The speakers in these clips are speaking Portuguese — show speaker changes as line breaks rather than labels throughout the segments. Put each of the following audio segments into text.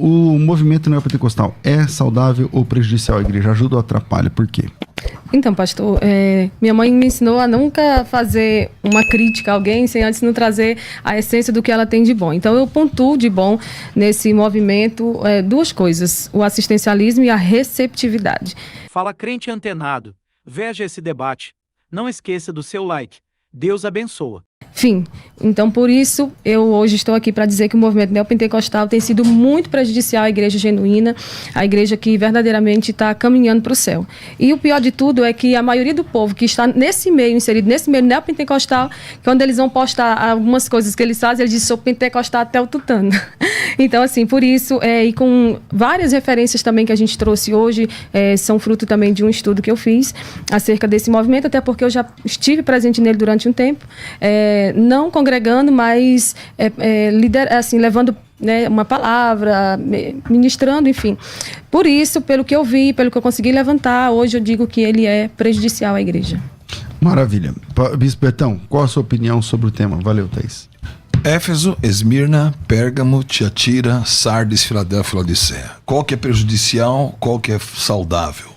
o movimento neopentecostal é saudável ou prejudicial à igreja? Ajuda ou atrapalha? Por quê?
Então, pastor, minha mãe me ensinou a nunca fazer uma crítica a alguém sem antes não trazer a essência do que ela tem de bom. Então, eu pontuo de bom nesse movimento duas coisas: o assistencialismo e a receptividade.
Fala crente antenado. Veja esse debate. Não esqueça do seu like. Deus abençoa.
Enfim, então por isso eu hoje estou aqui para dizer que o movimento neopentecostal tem sido muito prejudicial à igreja genuína, a igreja que verdadeiramente está caminhando para o céu. E o pior de tudo é que a maioria do povo que está nesse meio, inserido nesse meio neopentecostal, quando eles vão postar algumas coisas que eles fazem, eles dizem: sou pentecostal até o tutano. Então, assim, por isso, e com várias referências também que a gente trouxe hoje, são fruto também de um estudo que eu fiz acerca desse movimento, até porque eu já estive presente nele durante um tempo, não congregando, mas assim, levando, né, uma palavra, ministrando, enfim. Por isso, pelo que eu vi, pelo que eu consegui levantar, hoje eu digo que ele é prejudicial à igreja.
Maravilha. Bispo Betão, qual a sua opinião sobre o tema? Valeu, Thaís.
Éfeso, Esmirna, Pérgamo, Tiatira, Sardes, Filadélfia e Laodiceia. Qual que é prejudicial, qual que é saudável?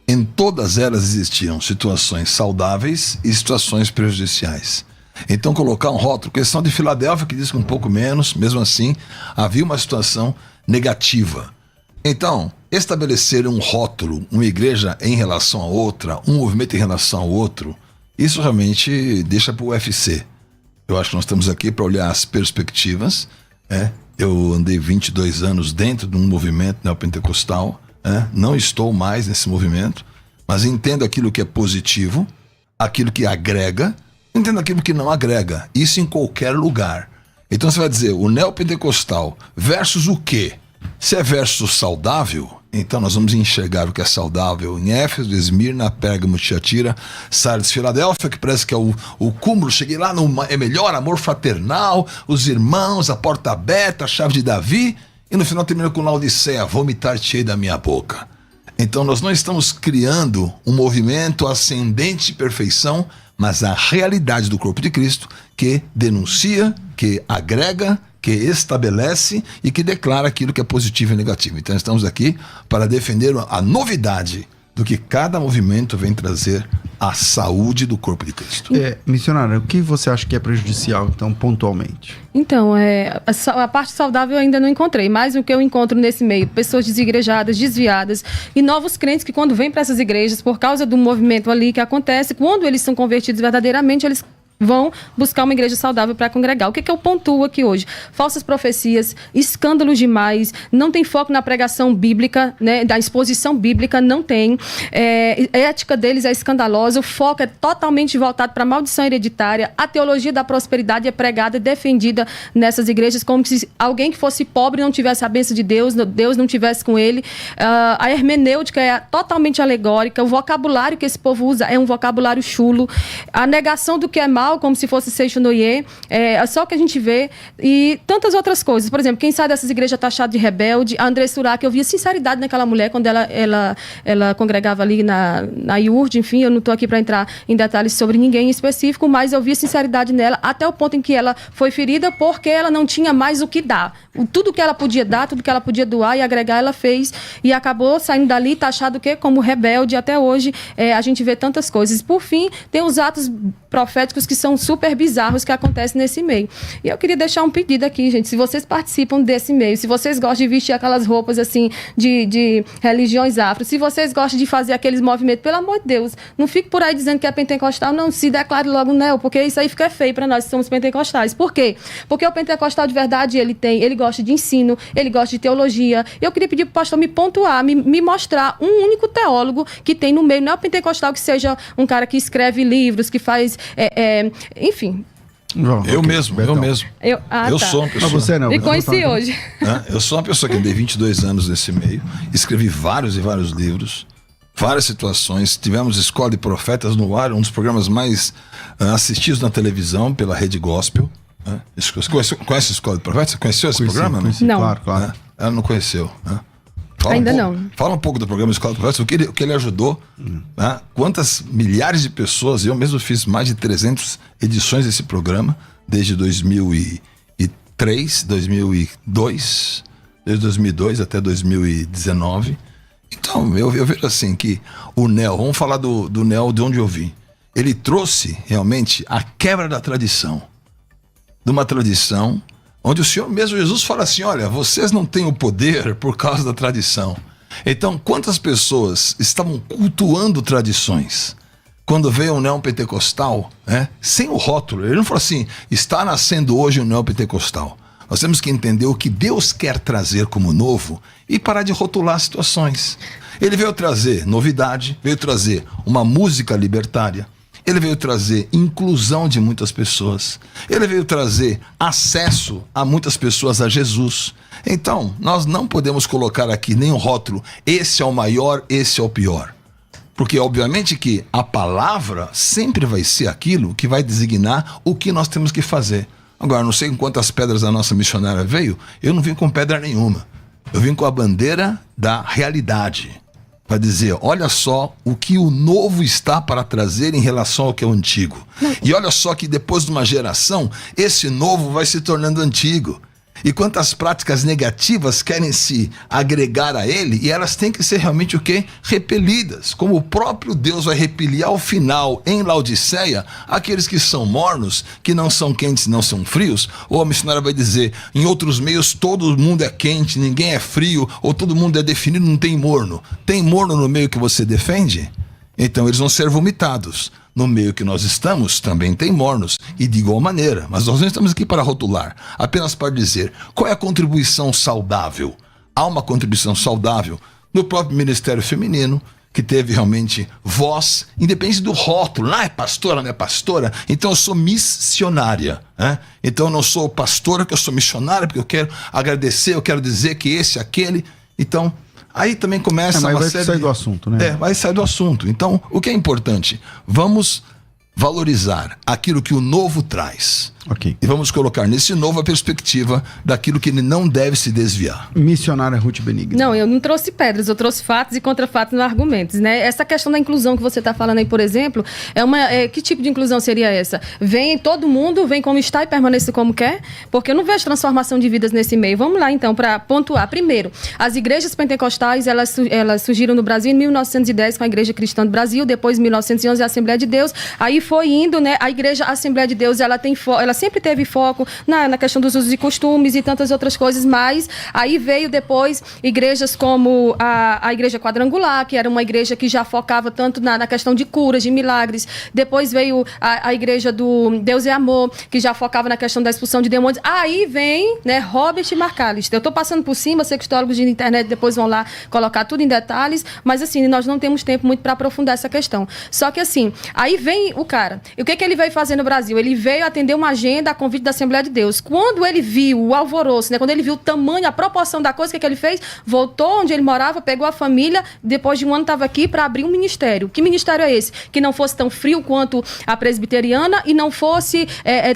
Em todas elas existiam situações saudáveis e situações prejudiciais. Então colocar um rótulo, questão de Filadélfia, que diz que um pouco menos, mesmo assim, havia uma situação negativa. Então, estabelecer um rótulo, uma igreja em relação a outra, um movimento em relação ao outro, isso realmente deixa para o UFC. Eu acho que nós estamos aqui para olhar as perspectivas. Eu andei 22 anos dentro de um movimento neopentecostal, não estou mais nesse movimento, mas entendo aquilo que é positivo, aquilo que agrega, entendo aquilo que não agrega, isso em qualquer lugar. Então você vai dizer, o neopentecostal versus o quê? Se é versus saudável, então nós vamos enxergar o que é saudável em Éfeso, Esmirna, Pérgamo, Tiatira, Sardes, Filadélfia, que parece que é o cúmulo. Cheguei lá no melhor amor fraternal, os irmãos, a porta aberta, a chave de Davi, e no final termina com Laodiceia: vomitar-te-ei da minha boca. Então nós não estamos criando um movimento ascendente de perfeição, mas a realidade do corpo de Cristo, que denuncia, que agrega, que estabelece e que declara aquilo que é positivo e negativo. Então estamos aqui para defender a novidade do que cada movimento vem trazer à saúde do corpo de Cristo.
Missionária, o que você acha que é prejudicial, então, pontualmente?
Então, a parte saudável eu ainda não encontrei, mas o que eu encontro nesse meio: pessoas desigrejadas, desviadas, e novos crentes que, quando vêm para essas igrejas, por causa do movimento ali que acontece, quando eles são convertidos verdadeiramente, eles vão buscar uma igreja saudável para congregar. O que eu pontuo aqui hoje? Falsas profecias, escândalos demais, não tem foco na pregação bíblica, né, da exposição bíblica, não tem. A ética deles é escandalosa, o foco é totalmente voltado para a maldição hereditária, a teologia da prosperidade é pregada e defendida nessas igrejas como se alguém que fosse pobre não tivesse a bênção de Deus, Deus não tivesse com ele. A hermenêutica é totalmente alegórica, o vocabulário que esse povo usa é um vocabulário chulo, a negação do que é mal, como se fosse Seixonoye, é só o que a gente vê, e tantas outras coisas. Por exemplo, quem sai dessas igrejas taxado de rebelde, a André Surak, eu via sinceridade naquela mulher quando ela congregava ali na IURD, enfim, eu não estou aqui para entrar em detalhes sobre ninguém em específico, mas eu via sinceridade nela, até o ponto em que ela foi ferida porque ela não tinha mais o que dar. Tudo que ela podia dar, tudo que ela podia doar e agregar, ela fez, e acabou saindo dali taxado como rebelde. Até hoje a gente vê tantas coisas. Por fim, tem os atos proféticos que são super bizarros que acontecem nesse meio. E eu queria deixar um pedido aqui, gente: se vocês participam desse meio, se vocês gostam de vestir aquelas roupas assim de religiões afro, se vocês gostam de fazer aqueles movimentos, pelo amor de Deus, não fique por aí dizendo que é pentecostal, não, se declare logo neo, porque isso aí fica feio para nós que somos pentecostais. Por quê? Porque o pentecostal de verdade, ele gosta de ensino, ele gosta de teologia. Eu queria pedir para o pastor me pontuar, me mostrar um único teólogo que tem no meio neopentecostal que seja um cara que escreve livros, que faz enfim.
Eu mesmo. Eu
tá.
sou uma pessoa.
Mas você não.
Me conheci hoje.
Eu sou uma pessoa que andei 22 anos nesse meio, escrevi vários e vários livros, várias situações. Tivemos Escola de Profetas no ar, um dos programas mais assistidos na televisão pela Rede Gospel. Conhece a Escola de Profetas? Você conheceu esse programa?
Conheci,
não.
Claro.
Ela não conheceu.
Ainda não.
Fala um pouco do programa Escola de Profetas, o que ele ajudou, quantas milhares de pessoas. Eu mesmo fiz mais de 300 edições desse programa, desde 2003, 2002, desde 2002 até 2019. Então, eu vejo assim que o NEL, vamos falar do NEL de onde eu vim. Ele trouxe realmente a quebra da tradição. De uma tradição onde o Senhor mesmo Jesus fala assim, olha, vocês não têm o poder por causa da tradição. Então, quantas pessoas estavam cultuando tradições? Quando veio o neopentecostal, né, sem o rótulo, ele não falou assim, está nascendo hoje o neopentecostal. Nós temos que entender o que Deus quer trazer como novo e parar de rotular situações. Ele veio trazer novidade, veio trazer uma música libertária, ele veio trazer inclusão de muitas pessoas, ele veio trazer acesso a muitas pessoas a Jesus. Então, nós não podemos colocar aqui nenhum rótulo, esse é o maior, esse é o pior. Porque, obviamente, que a palavra sempre vai ser aquilo que vai designar o que nós temos que fazer. Agora, não sei com quantas pedras a nossa missionária veio, eu não vim com pedra nenhuma. Eu vim com a bandeira da realidade. Para dizer, olha só o que o novo está para trazer em relação ao que é o antigo. E olha só que depois de uma geração, esse novo vai se tornando antigo. E quantas práticas negativas querem se agregar a ele, e elas têm que ser realmente o quê? Repelidas. Como o próprio Deus vai repelir ao final, em Laodiceia, aqueles que são mornos, que não são quentes, não são frios. Ou a missionária vai dizer, em outros meios todo mundo é quente, ninguém é frio, ou todo mundo é definido, não tem morno. Tem morno no meio que você defende? Então eles vão ser vomitados. No meio que nós estamos, também tem mornos, e de igual maneira. Mas nós não estamos aqui para rotular, apenas para dizer qual é a contribuição saudável. Há uma contribuição saudável no próprio Ministério Feminino, que teve realmente voz, independente do rótulo. Não é pastora, não é pastora. Então eu sou missionária. Né? Então eu não sou pastora, porque eu sou missionária, porque eu quero agradecer, eu quero dizer que esse, aquele. Então... aí também começa
mas
uma
vai
série...
sair do assunto, né?
vai sair do assunto. Então, o que é importante? Vamos valorizar aquilo que o novo traz.
Ok.
E vamos colocar nesse novo a perspectiva daquilo que ele não deve se desviar.
Missionária Ruth Benigni.
Não, eu não trouxe pedras, eu trouxe fatos e contra-fatos nos argumentos, né? Essa questão da inclusão que você está falando aí, por exemplo, que tipo de inclusão seria essa? Vem todo mundo, vem como está e permanece como quer? Porque eu não vejo transformação de vidas nesse meio. Vamos lá, então, para pontuar. Primeiro, as igrejas pentecostais, elas surgiram no Brasil em 1910 com a Igreja Cristã do Brasil, depois em 1911 a Assembleia de Deus, aí foi indo, né? A Igreja Assembleia de Deus, ela sempre teve foco na questão dos usos e costumes e tantas outras coisas, mas aí veio depois igrejas como a Igreja Quadrangular, que era uma igreja que já focava tanto na questão de curas, de milagres. Depois veio a Igreja do Deus é Amor, que já focava na questão da expulsão de demônios. Aí vem, né, Robert McAllister. Eu estou passando por cima, sei que os teólogos de internet depois vão lá colocar tudo em detalhes, mas assim, nós não temos tempo muito para aprofundar essa questão. Só que assim, aí vem o cara. E o que ele veio fazer no Brasil? Ele veio atender uma agenda a convite da Assembleia de Deus. Quando ele viu o alvoroço, né, quando ele viu o tamanho, a proporção da coisa, o que ele fez? Voltou onde ele morava, pegou a família, depois de um ano estava aqui para abrir um ministério. Que ministério é esse? Que não fosse tão frio quanto a presbiteriana e não fosse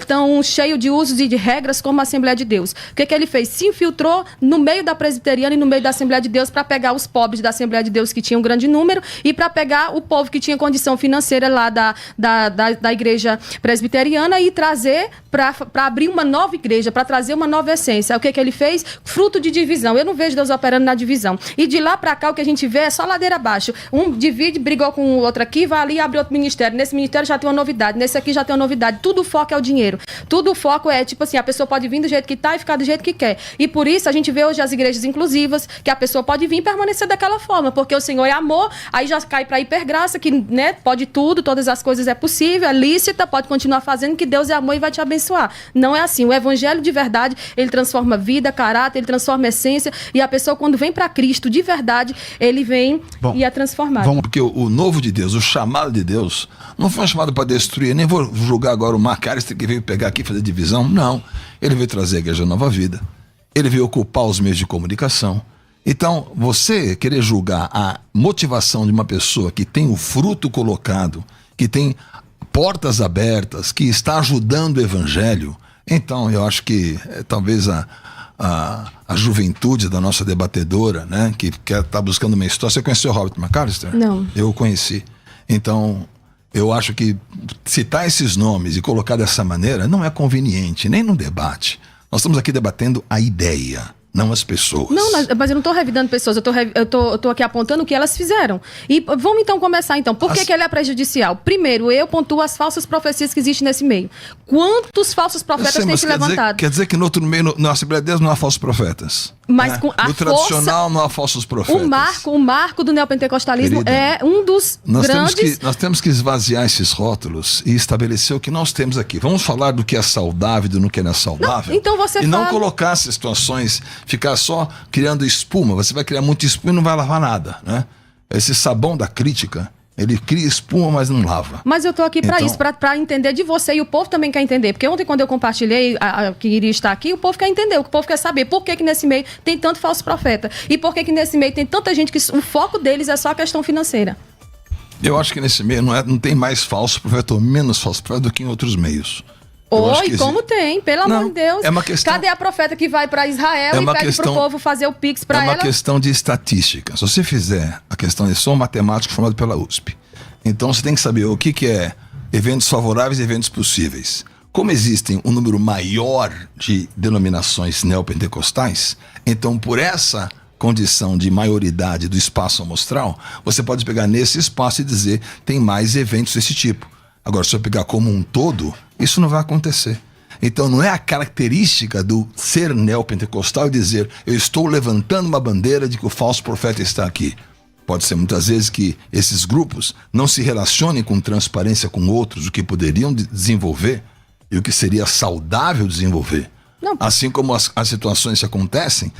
tão cheio de usos e de regras como a Assembleia de Deus. O que ele fez? Se infiltrou no meio da presbiteriana e no meio da Assembleia de Deus para pegar os pobres da Assembleia de Deus, que tinham um grande número, e para pegar o povo que tinha condição financeira lá da igreja presbiteriana e trazer para abrir uma nova igreja, para trazer uma nova essência. O que ele fez? Fruto de divisão. Eu não vejo Deus operando na divisão. E de lá para cá, o que a gente vê é só ladeira abaixo. Um divide, brigou com o outro aqui, vai ali e abre outro ministério. Nesse ministério já tem uma novidade, nesse aqui já tem uma novidade. Tudo o foco é o dinheiro. Tudo o foco é, tipo assim, a pessoa pode vir do jeito que está e ficar do jeito que quer. E por isso a gente vê hoje as igrejas inclusivas, que a pessoa pode vir e permanecer daquela forma, porque o Senhor é amor, aí já cai para hipergraça, que, né, pode tudo, todas as coisas é possível, é lícita, pode continuar fazendo, que Deus é amor e vai te abençoar. Não é assim. O evangelho de verdade, ele transforma vida, caráter, ele transforma essência, e a pessoa, quando vem para Cristo de verdade, ele vem e é transformado.
Porque o novo de Deus, o chamado de Deus, não foi um chamado para destruir. Nem vou julgar agora o McAllister que veio pegar aqui e fazer divisão. Não. Ele veio trazer a Igreja Nova Vida. Ele veio ocupar os meios de comunicação. Então, você querer julgar a motivação de uma pessoa que tem o fruto colocado, que tem portas abertas, que está ajudando o evangelho, então eu acho que talvez a juventude da nossa debatedora, né, que está buscando uma história. Você conheceu o Robert McAllister?
Não.
Eu conheci. Então, eu acho que citar esses nomes e colocar dessa maneira não é conveniente, nem no debate. Nós estamos aqui debatendo a ideia. não as pessoas.
Não, mas eu não estou revidando pessoas, eu tô aqui apontando o que elas fizeram. E vamos então começar então. Por que ele é prejudicial? Primeiro, eu pontuo as falsas profecias que existem nesse meio. Quantos falsos profetas têm se levantado?
Quer dizer que no outro meio, na Assembleia de Deus, não há falsos profetas.
Mas com a
no tradicional não há falsos profetas.
O marco do neopentecostalismo, querida, é um dos grandes...
Nós temos que esvaziar esses rótulos e estabelecer o que nós temos aqui. Vamos falar do que é saudável e do que não é saudável.
Não, então você
não colocar essas situações, ficar só criando espuma. Você vai criar muita espuma e não vai lavar nada, né? Esse sabão da crítica, ele cria espuma, mas não lava.
Mas eu tô aqui para isso, para entender de você, e o povo também quer entender. Porque ontem, quando eu compartilhei que iria estar aqui, o povo quer entender, o povo quer saber por que nesse meio tem tanto falso profeta. E por que nesse meio tem tanta gente que o foco deles é só a questão financeira.
Eu acho que nesse meio não tem mais falso profeta ou menos falso profeta do que em outros meios.
Oi, como tem, pelo amor de Deus.
É uma questão...
Cadê a profeta que vai para Israel e pede pro povo fazer o Pix para ela?
É uma questão de estatística. Se você fizer a questão de sou matemático formado pela USP, então você tem que saber o que é eventos favoráveis e eventos possíveis. Como existem um número maior de denominações neopentecostais, então por essa condição de maioridade do espaço amostral, você pode pegar nesse espaço e dizer tem mais eventos desse tipo. Agora, se eu pegar como um todo, isso não vai acontecer. Então, não é a característica do ser neopentecostal dizer eu estou levantando uma bandeira de que o falso profeta está aqui. Pode ser muitas vezes que esses grupos não se relacionem com transparência com outros, o que poderiam desenvolver e o que seria saudável desenvolver. Não. Assim como as situações que acontecem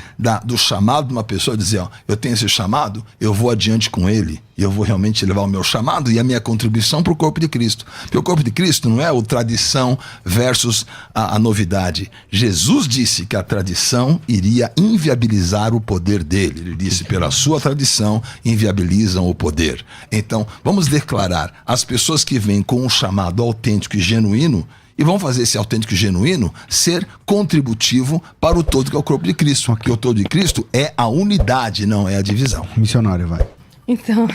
do chamado de uma pessoa dizer, ó, eu tenho esse chamado, eu vou adiante com ele e eu vou realmente levar o meu chamado e a minha contribuição para o corpo de Cristo. Porque o corpo de Cristo não é o tradição versus a novidade. Jesus disse que a tradição iria inviabilizar o poder dele. Ele disse, pela sua tradição inviabilizam o poder. Então, vamos declarar, as pessoas que vêm com um chamado autêntico e genuíno, e vão fazer esse autêntico e genuíno ser contributivo para o todo que é o corpo de Cristo. Porque o todo de Cristo é a unidade, não é a divisão.
Missionário, vai.
Então,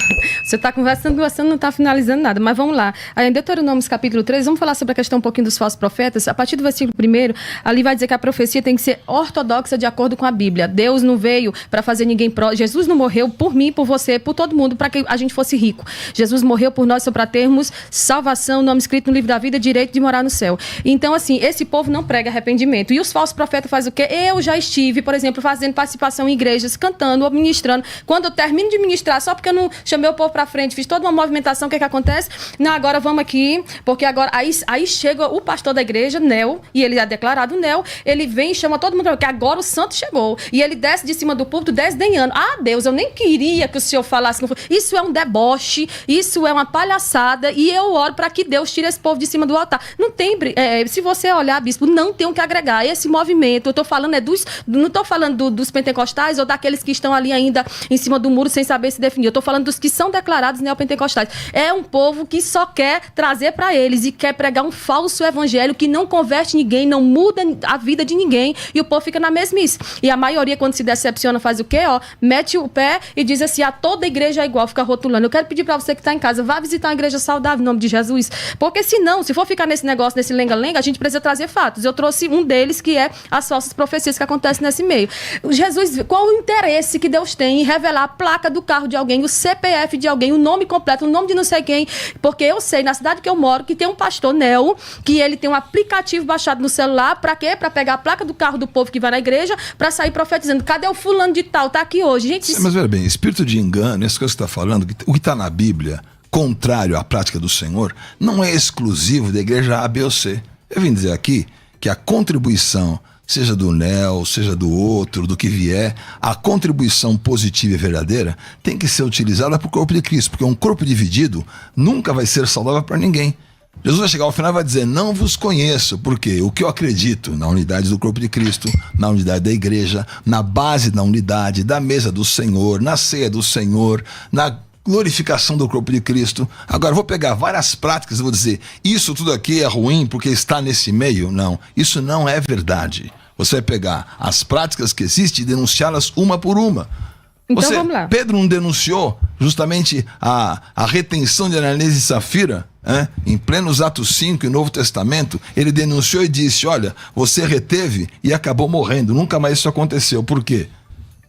você está conversando, não está finalizando nada, mas vamos lá. Aí, em Deuteronômio capítulo 3, vamos falar sobre a questão um pouquinho dos falsos profetas. A partir do versículo 1, ali vai dizer que a profecia tem que ser ortodoxa de acordo com a Bíblia. Deus não veio para fazer ninguém Jesus não morreu por mim, por você, por todo mundo, para que a gente fosse rico. Jesus morreu por nós só para termos salvação, nome escrito no livro da vida, direito de morar no céu. Então, assim, esse povo não prega arrependimento. E os falsos profetas fazem o quê? Eu já estive, por exemplo, fazendo participação em igrejas, cantando ou ministrando. Quando eu termino de ministrar, só porque eu não chamei o povo pra frente, fiz toda uma movimentação, o que acontece? Não, agora vamos aqui, porque agora, aí chega o pastor da igreja, Nel, e ele é declarado Nel, ele vem e chama todo mundo, porque agora o santo chegou, e ele desce de cima do púlpito desdenhando. Ah, Deus, eu nem queria que o senhor falasse, isso é um deboche, isso é uma palhaçada, e eu oro para que Deus tire esse povo de cima do altar. Não tem, se você olhar, bispo, não tem o que agregar. Esse movimento, eu tô falando não tô falando dos pentecostais ou daqueles que estão ali ainda em cima do muro sem saber se definir, eu tô falando dos que são declarados neopentecostais. É um povo que só quer trazer para eles e quer pregar um falso evangelho que não converte ninguém, não muda a vida de ninguém, e o povo fica na mesmice. E a maioria, quando se decepciona, faz o quê? Mete o pé e diz assim, toda igreja é igual, fica rotulando. Eu quero pedir para você que está em casa, vá visitar uma igreja saudável, em nome de Jesus, porque senão, se for ficar nesse negócio, nesse lenga-lenga, a gente precisa trazer fatos. Eu trouxe um deles, que é as falsas profecias que acontecem nesse meio. Jesus, qual o interesse que Deus tem em revelar a placa do carro de alguém, o CPF de alguém, o nome completo, o nome de não sei quem, porque eu sei, na cidade que eu moro, que tem um pastor Nel, que ele tem um aplicativo baixado no celular, pra quê? Pra pegar a placa do carro do povo que vai na igreja, pra sair profetizando, cadê o fulano de tal? Tá aqui hoje, gente.
Mas veja bem, espírito de engano, essas coisas que você está falando, o que está na Bíblia, contrário à prática do Senhor, não é exclusivo da igreja A, B ou C. Eu vim dizer aqui que a contribuição, seja do Nel, seja do outro, do que vier, a contribuição positiva e verdadeira tem que ser utilizada para o corpo de Cristo, porque um corpo dividido nunca vai ser saudável para ninguém. Jesus vai chegar ao final e vai dizer, não vos conheço, porque o que eu acredito na unidade do corpo de Cristo, na unidade da igreja, na base da unidade, da mesa do Senhor, na ceia do Senhor, na glorificação do corpo de Cristo. Agora, vou pegar várias práticas e vou dizer, isso tudo aqui é ruim porque está nesse meio? Não, isso não é verdade. Você vai pegar as práticas que existem e denunciá-las uma por uma.
Então vamos lá.
Pedro não denunciou justamente a retenção de Ananias e Safira Em plenos Atos 5 e Novo Testamento, ele denunciou e disse, olha, você reteve e acabou morrendo, nunca mais isso aconteceu. Por quê?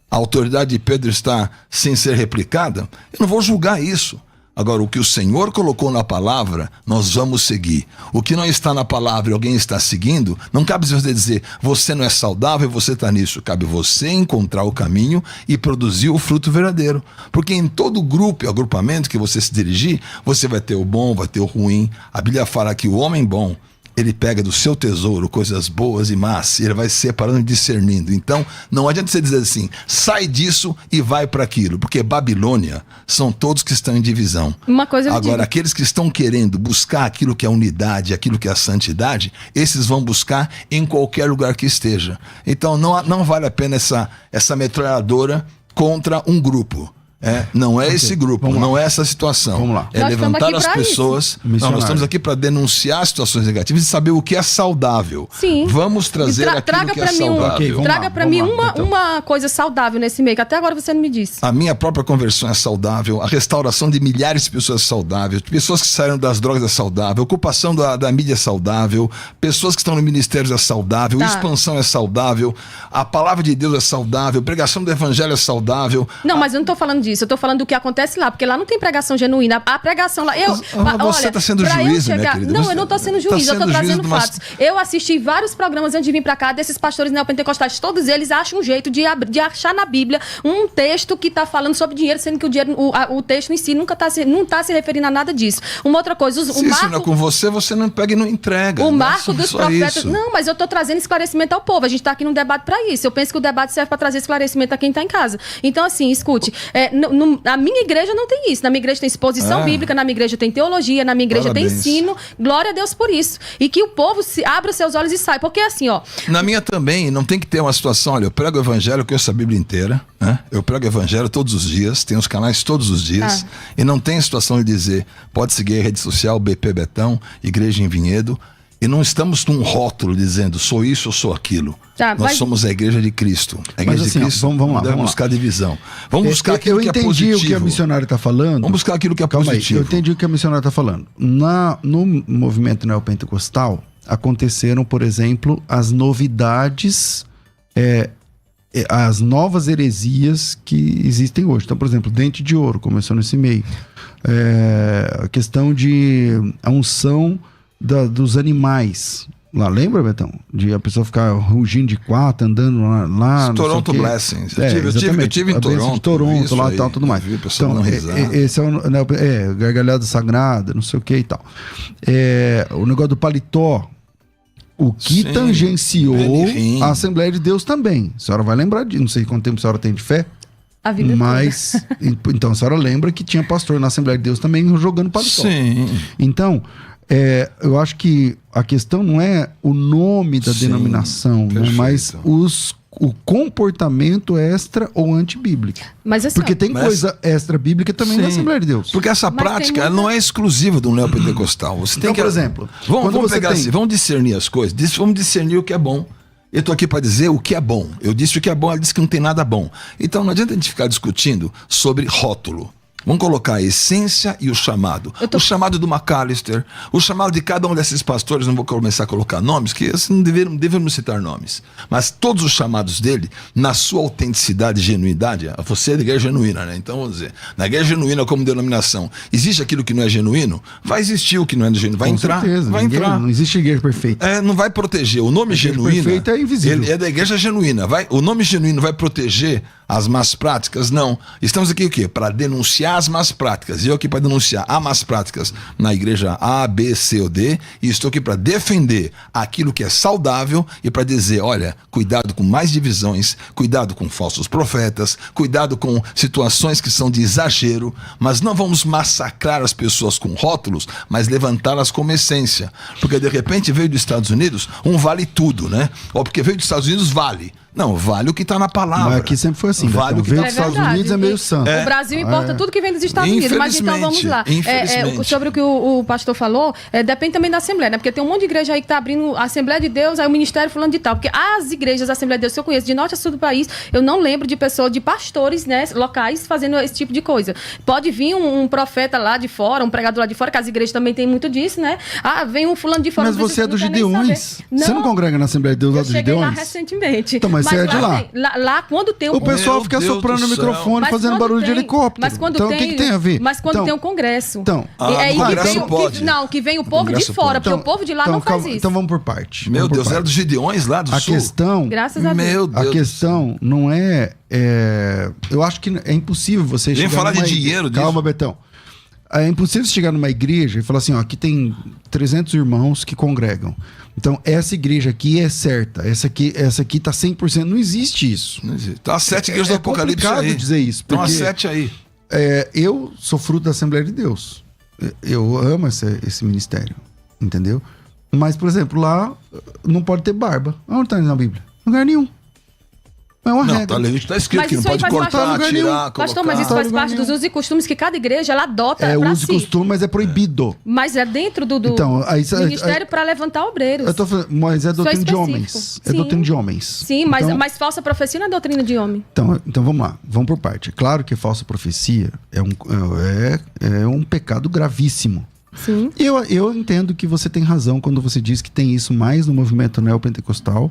A autoridade de Pedro está sem ser replicada? Eu não vou julgar isso. Agora, o que o Senhor colocou na palavra, nós vamos seguir. O que não está na palavra e alguém está seguindo, não cabe você dizer, você não é saudável e você está nisso. Cabe você encontrar o caminho e produzir o fruto verdadeiro. Porque em todo grupo e agrupamento que você se dirigir, você vai ter o bom, vai ter o ruim. A Bíblia fala que o homem bom, ele pega do seu tesouro coisas boas e más, e ele vai separando e discernindo. Então, não adianta você dizer assim, sai disso e vai para aquilo, porque Babilônia são todos que estão em divisão.
Uma coisa eu
Agora,
digo.
aqueles que estão querendo buscar aquilo que é unidade, aquilo que é a santidade, esses vão buscar em qualquer lugar que esteja. Então, não vale a pena essa metralhadora contra um grupo. Não é esse grupo, não é essa situação.
Vamos lá.
É
Nós
levantar
estamos
as
aqui pra
pessoas. Não,
Missionário.
nós estamos aqui para denunciar situações negativas e saber o que é saudável.
Sim.
Vamos trazer aquilo
Traga
que é
para mim,
saudável.
Ok, vamos
traga
lá,
para
vamos
mim
lá, então.
uma coisa saudável nesse meio, que até agora você não me disse.
A minha própria conversão é saudável, a restauração de milhares de pessoas é saudável, pessoas que saíram das drogas é saudável, a ocupação da mídia é saudável, pessoas que estão no ministério é saudável,
Tá.
expansão é saudável, a palavra de Deus é saudável, pregação do evangelho é saudável.
Não, mas eu não tô falando disso, eu tô falando do que acontece lá, porque lá não tem pregação genuína. A pregação lá.
Você tá sendo
pra eu
juízo, minha
chegar...
querida.
Não,
Você
eu não tô sendo
tá
juiz, eu tô
sendo juízo
trazendo
de uma-
fatos. Eu assisti vários programas antes de vir pra cá, desses pastores neopentecostais, todos eles acham um jeito de achar na Bíblia um texto que tá falando sobre dinheiro, sendo que o dinheiro, o texto em si nunca não tá se referindo a nada disso. Uma outra coisa,
Se isso não é com você, você não pega e não entrega.
o
Não é
marco dos
só
profetas.
isso.
Não, mas eu tô trazendo esclarecimento ao povo. A gente tá aqui num debate pra isso. Eu penso que o debate serve pra trazer esclarecimento a quem tá em casa. Então, assim, escute. Na minha igreja não tem isso. Na minha igreja tem exposição bíblica, na minha igreja tem teologia, na minha igreja
Parabéns.
tem ensino. Glória a Deus por isso. E que o povo abra seus olhos e saia. Porque assim, ó.
Na minha também, não tem que ter uma situação, olha, eu prego o evangelho, eu conheço a Bíblia inteira, né? Eu prego o evangelho todos os dias, tenho os canais todos os dias, e não tem situação de dizer, pode seguir a rede social, BP Betão, Igreja em Vinhedo, e não estamos num rótulo dizendo, sou isso ou sou aquilo.
Tá,
Nós somos a Igreja de Cristo. A Igreja
assim,
de
ó,
Cristo
vamos lá,
não deve
vamos lá.
buscar divisão. Vamos buscar aquilo
eu
que é
entendi
positivo.
o que a missionária está falando.
Vamos buscar aquilo que é
Calma
positivo.
aí, eu entendi o que a missionária está falando. No movimento neopentecostal, aconteceram, por exemplo, as novidades, as novas heresias que existem hoje. Então, por exemplo, Dente de Ouro começou nesse meio. A questão de a unção dos animais. Lá, lembra, Betão? De a pessoa ficar rugindo de quatro, andando lá não sei o
Toronto
quê.
Blessings. Eu tive
Exatamente.
em
A bênção
Toronto.
de Toronto,
isso
lá
aí.
e tal, tudo mais.
Eu vi a pessoa
Então,
dando risada.
esse é o gargalhada sagrada, não sei o que e tal. O negócio do paletó, o que
Sim,
tangenciou
Benihim.
a Assembleia de Deus também. A senhora vai lembrar disso. Não sei quanto tempo a senhora tem de fé,
A vida
mas então a senhora lembra que tinha pastor na Assembleia de Deus também jogando paletó.
Sim.
Então, eu acho que a questão não é o nome da
Sim,
denominação, né,
perfeito.
mas o comportamento extra ou antibíblico.
Mas assim,
Porque
ó,
tem
Mas-
coisa extra bíblica também na
Sim.
Assembleia de Deus.
Porque essa
Mas
prática
tem
ela
muita-
não é exclusiva do neopentecostal. Você tem
Então,
que,
por exemplo,
vamos
quando você
pegar
tem-
assim, vamos discernir as coisas. Vamos discernir o que é bom. Eu estou aqui para dizer o que é bom. Eu disse o que é bom, ela disse que não tem nada bom. Então não adianta a gente ficar discutindo sobre rótulo. Vamos colocar a essência e o chamado. O chamado do McAllister, o chamado de cada um desses pastores, não vou começar a colocar nomes, que assim, não devemos citar nomes. Mas todos os chamados dele, na sua autenticidade e genuidade, você é da igreja genuína, né? Então vamos dizer, na igreja genuína como denominação, existe aquilo que não é genuíno? Vai existir o que não é genuíno, vai
Com
entrar.
certeza,
Vai
ninguém-
entrar.
Não existe igreja perfeita.
Não vai proteger. O nome
igreja
genuíno.
perfeita é invisível.
Ele é da igreja genuína. O nome genuíno vai proteger as más práticas? Não. Estamos aqui o quê? Para denunciar as más práticas. E eu aqui para denunciar as más práticas na igreja A, B, C ou D. E estou aqui para defender aquilo que é saudável e para dizer, olha, cuidado com mais divisões, cuidado com falsos profetas, cuidado com situações que são de exagero, mas não vamos massacrar as pessoas com rótulos, mas levantá-las como essência. Porque de repente veio dos Estados Unidos um vale tudo, né? Ou porque veio dos Estados Unidos vale. Não, vale o que está na palavra.
Mas aqui sempre foi assim.
Vale
Betão.
o que
Veio
tá-
dos Estados Unidos é meio santo.
O Brasil importa tudo que vem dos Estados Unidos. Mas então vamos lá. Sobre o que o pastor falou, depende também da Assembleia, né? Porque tem um monte de igreja aí que está abrindo a Assembleia de Deus, aí o Ministério fulano de tal. Porque as igrejas da Assembleia de Deus que eu conheço de norte a sul do país, eu não lembro de pessoas, de pastores, né, locais fazendo esse tipo de coisa. Pode vir um profeta lá de fora, um pregador lá de fora, que as igrejas também tem muito disso, né? Ah, vem um fulano de fora.
Mas você é dos Gideões. Você não congrega na Assembleia de Deus lá dos
Gideões? Eu cheguei lá
Gideões?
recentemente.
Então, mas você é de lá.
Lá quando tem
O pessoal
Meu
fica
Deus
soprando no
do céu.
microfone,
Mas
fazendo
quando
barulho de
tem-
helicóptero.
Mas quando
então,
tem,
o que tem a ver?
Mas quando
Então,
tem um congresso.
Então,
aí
congresso pode.
que vem o povo de
Congresso
fora,
pode.
porque o povo de lá não faz isso.
Então vamos por parte.
Meu
Vamos por
Deus, era
parte.
dos Gideões lá do
A
sul?
questão,
Graças a Deus.
Meu Deus.
a questão não eu acho que é impossível você
Vem
chegar
falar de
numa
dinheiro disso.
Calma, Betão. É impossível você chegar numa igreja e falar assim, ó, aqui tem 300 irmãos que congregam. Então, essa igreja aqui é certa. Essa aqui tá 100%. Não existe isso.
Não existe. Tá as 7 igrejas do Apocalipse
complicado
aí.
dizer isso.
Estão as
Porque
7 aí.
eu sou fruto da Assembleia de Deus. Eu amo esse ministério. Entendeu? Mas, por exemplo, lá não pode ter barba. Onde tá na Bíblia? Em lugar nenhum. É uma
Não,
regra.
tá escrito
Mas
que não
isso aí
pode
faz
cortar,
parte-
lugar
tirar,
nenhum.
colocar.
Pastor, mas isso faz parte dos usos e costumes que cada igreja ela adota
É
pra
uso e
si.
costume, mas é proibido.
Mas é dentro do
Então, aí-
ministério para levantar obreiros.
Eu tô falando, mas é doutrina de
específico.
homens. É
Sim.
doutrina de homens.
Sim, mas,
Então,
mas falsa profecia não é doutrina de homem.
então vamos lá, vamos por parte. É claro que falsa profecia é um pecado gravíssimo.
Sim.
Eu entendo que você tem razão quando você diz que tem isso mais no movimento neopentecostal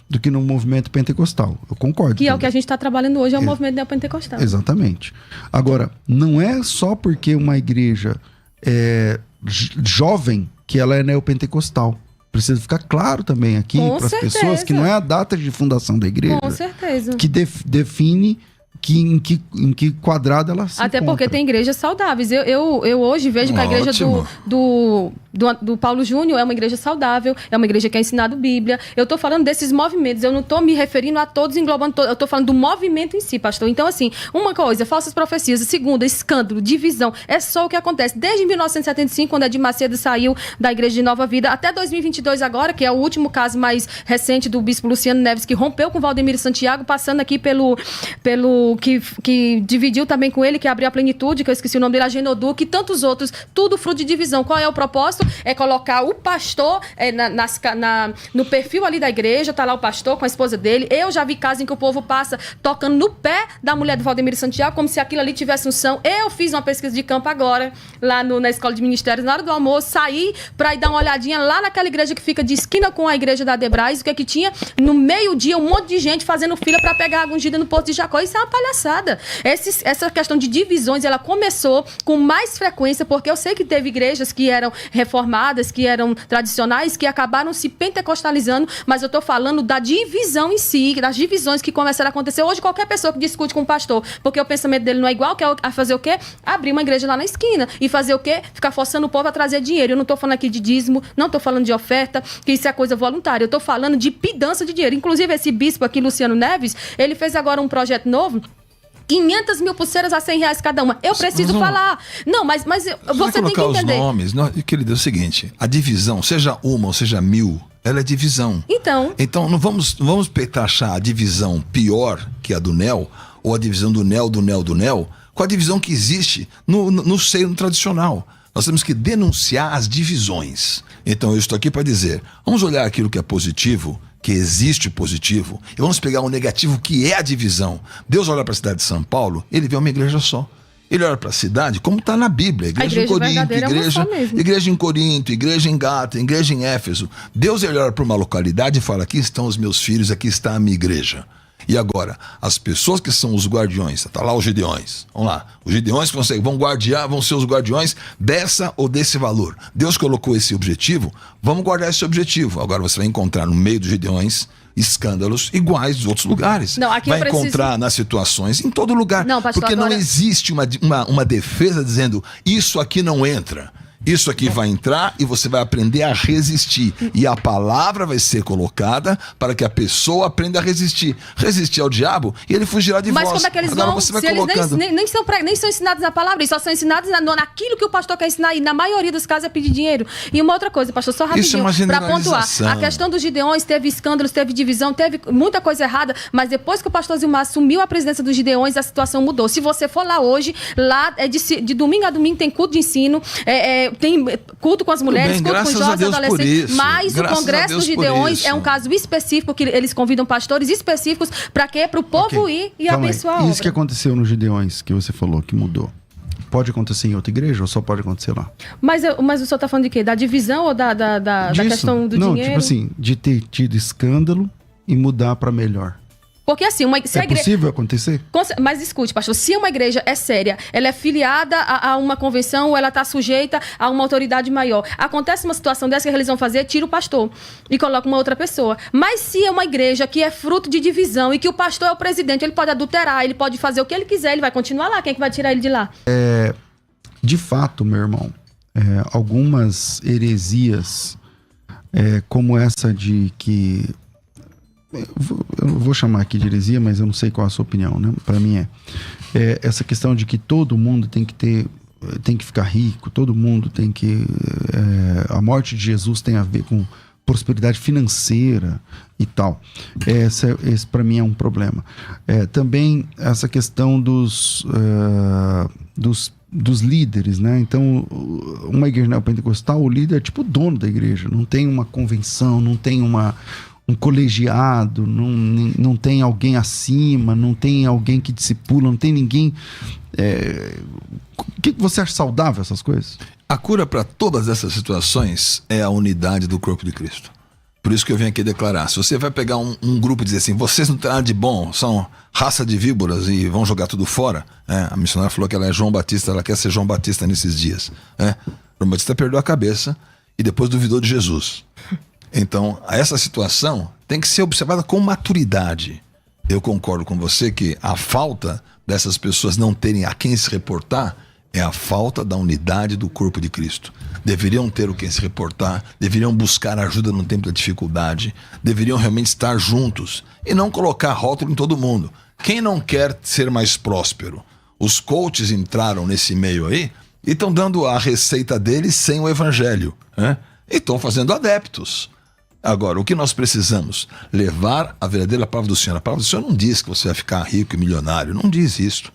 do que no movimento pentecostal. Eu concordo.
Que é o
também.
que a gente está trabalhando hoje, é o movimento neopentecostal.
Exatamente. Agora, não é só porque uma igreja é jovem que ela é neopentecostal. Precisa ficar claro também aqui
Com
para as
certeza.
pessoas que não é a data de fundação da igreja
Com certeza.
que define em que quadrado ela se
Até
encontra.
porque tem igrejas saudáveis. Eu hoje vejo que a igreja
Ótimo.
do Paulo Júnior é uma igreja saudável, é uma igreja que é ensinado Bíblia. Eu estou falando desses movimentos, eu não estou me referindo a todos, englobando todos, eu estou falando do movimento em si, pastor. Então, assim, uma coisa, falsas profecias, a segunda, escândalo, divisão, é só o que acontece. Desde 1975, quando Edir Macedo saiu da Igreja de Nova Vida, até 2022 agora, que é o último caso mais recente do bispo Luciano Neves, que rompeu com Valdemiro Santiago, passando aqui pelo que dividiu também com ele, que abriu a Plenitude, que eu esqueci o nome dele, a Genoduc, e tantos outros, tudo fruto de divisão. Qual é o propósito? É colocar o pastor no perfil ali da igreja, tá lá o pastor com a esposa dele. Eu já vi casos em que o povo passa tocando no pé da mulher do Valdemiro Santiago, como se aquilo ali tivesse unção. Eu fiz uma pesquisa de campo agora, lá na Escola de Ministérios, na hora do almoço, saí pra ir dar uma olhadinha lá naquela igreja que fica de esquina com a igreja da Debrais, o que é que tinha? No meio-dia, um monte de gente fazendo fila pra pegar água ungida no posto de Jacó. Isso é uma palhaçada. Essa questão de divisões, ela começou com mais frequência, porque eu sei que teve igrejas que eram reformadas, que eram tradicionais, que acabaram se pentecostalizando, mas eu tô falando da divisão em si, das divisões que começaram a acontecer. Hoje, qualquer pessoa que discute com o pastor, porque o pensamento dele não é igual, quer fazer o quê? Abrir uma igreja lá na esquina. E fazer o quê? Ficar forçando o povo a trazer dinheiro. Eu não tô falando aqui de dízimo, não tô falando de oferta, que isso é coisa voluntária. Eu tô falando de pidança de dinheiro. Inclusive, esse bispo aqui, Luciano Neves, ele fez agora um projeto novo, 500 mil pulseiras a R$100 cada uma. Eu preciso falar. Não, mas você tem que entender.
Os nomes. Não, querido, é o seguinte, a divisão, seja uma ou seja 1000, ela é divisão. Então não vamos achar a divisão pior que a do NEL, ou a divisão do NEL, com a divisão que existe no seio tradicional. Nós temos que denunciar as divisões. Então eu estou aqui para dizer, vamos olhar aquilo que é positivo, que existe positivo, e vamos pegar o negativo, que é a divisão. Deus olha para a cidade de São Paulo, ele vê uma igreja só. Ele olha para a cidade como está na Bíblia. Igreja em Corinto, igreja em Corinto, igreja em Gata, igreja em Éfeso. Deus ele olha para uma localidade e fala, aqui estão os meus filhos, aqui está a minha igreja. E agora, as pessoas que são os guardiões, tá lá os Gideões, vamos lá, os Gideões que vão ser os guardiões dessa ou desse valor. Deus colocou esse objetivo, vamos guardar esse objetivo. Agora você vai encontrar no meio dos Gideões escândalos iguais dos outros lugares.
Não, aqui
vai encontrar nas situações, em todo lugar.
Não, pastor,
porque não existe uma defesa dizendo, isso aqui não entra. Isso aqui vai entrar e você vai aprender a resistir. E a palavra vai ser colocada para que a pessoa aprenda a resistir. Resistir ao diabo e ele fugirá de vós.
Mas como é que eles
Agora
vão,
você vai
se eles
colocando...
nem são ensinados na palavra, eles só são ensinados naquilo que o pastor quer ensinar, e na maioria dos casos é pedir dinheiro. E uma outra coisa, pastor, só rapidinho, para pontuar. A questão dos Gideões, teve escândalos, teve divisão, teve muita coisa errada, mas depois que o pastor Zilmar assumiu a presidência dos Gideões, a situação mudou. Se você for lá hoje, lá é de domingo a domingo tem culto de ensino, tem culto com as mulheres, culto com os jovens, adolescentes, mas o Congresso dos Gideões é um caso específico, que eles convidam pastores específicos para quê? Para o povo ir e abençoar a obra.
Isso que aconteceu nos Gideões, que você falou, que mudou. Pode acontecer em outra igreja ou só pode acontecer lá?
Mas o senhor está falando de quê? Da divisão ou da questão do dinheiro?
Não, tipo assim, de ter tido escândalo e mudar para melhor.
Porque assim,
é possível acontecer?
Mas escute, pastor, se uma igreja é séria, ela é filiada a uma convenção ou ela está sujeita a uma autoridade maior, acontece uma situação dessa, que eles vão fazer, tira o pastor e coloca uma outra pessoa. Mas se é uma igreja que é fruto de divisão e que o pastor é o presidente, ele pode adulterar, ele pode fazer o que ele quiser, ele vai continuar lá, quem é que vai tirar ele de lá?
De fato, meu irmão, algumas heresias, como essa de que... Eu vou chamar aqui de heresia, mas eu não sei qual a sua opinião, né? Para mim essa questão de que todo mundo tem que ficar rico, todo mundo tem que... a morte de Jesus tem a ver com prosperidade financeira e tal. Esse para mim é um problema. Também essa questão dos líderes, né? Então, uma igreja neopentecostal, o líder é tipo o dono da igreja, não tem uma convenção, não tem um colegiado, não tem alguém acima, não tem alguém que discipula, não tem ninguém... O que você acha saudável, essas coisas?
A cura para todas essas situações é a unidade do corpo de Cristo. Por isso que eu venho aqui declarar. Se você vai pegar um grupo e dizer assim, vocês não têm nada de bom, são raça de víboras e vão jogar tudo fora. A missionária falou que ela é João Batista, ela quer ser João Batista nesses dias. João Batista perdeu a cabeça e depois duvidou de Jesus. Então, essa situação tem que ser observada com maturidade. Eu concordo com você que a falta dessas pessoas não terem a quem se reportar é a falta da unidade do corpo de Cristo. Deveriam ter o quem se reportar, deveriam buscar ajuda no tempo da dificuldade, deveriam realmente estar juntos e não colocar rótulo em todo mundo. Quem não quer ser mais próspero? Os coaches entraram nesse meio aí e estão dando a receita deles sem o evangelho, né? E estão fazendo adeptos. Agora, o que nós precisamos? Levar a verdadeira palavra do Senhor. A palavra do Senhor não diz que você vai ficar rico e milionário, não diz isso.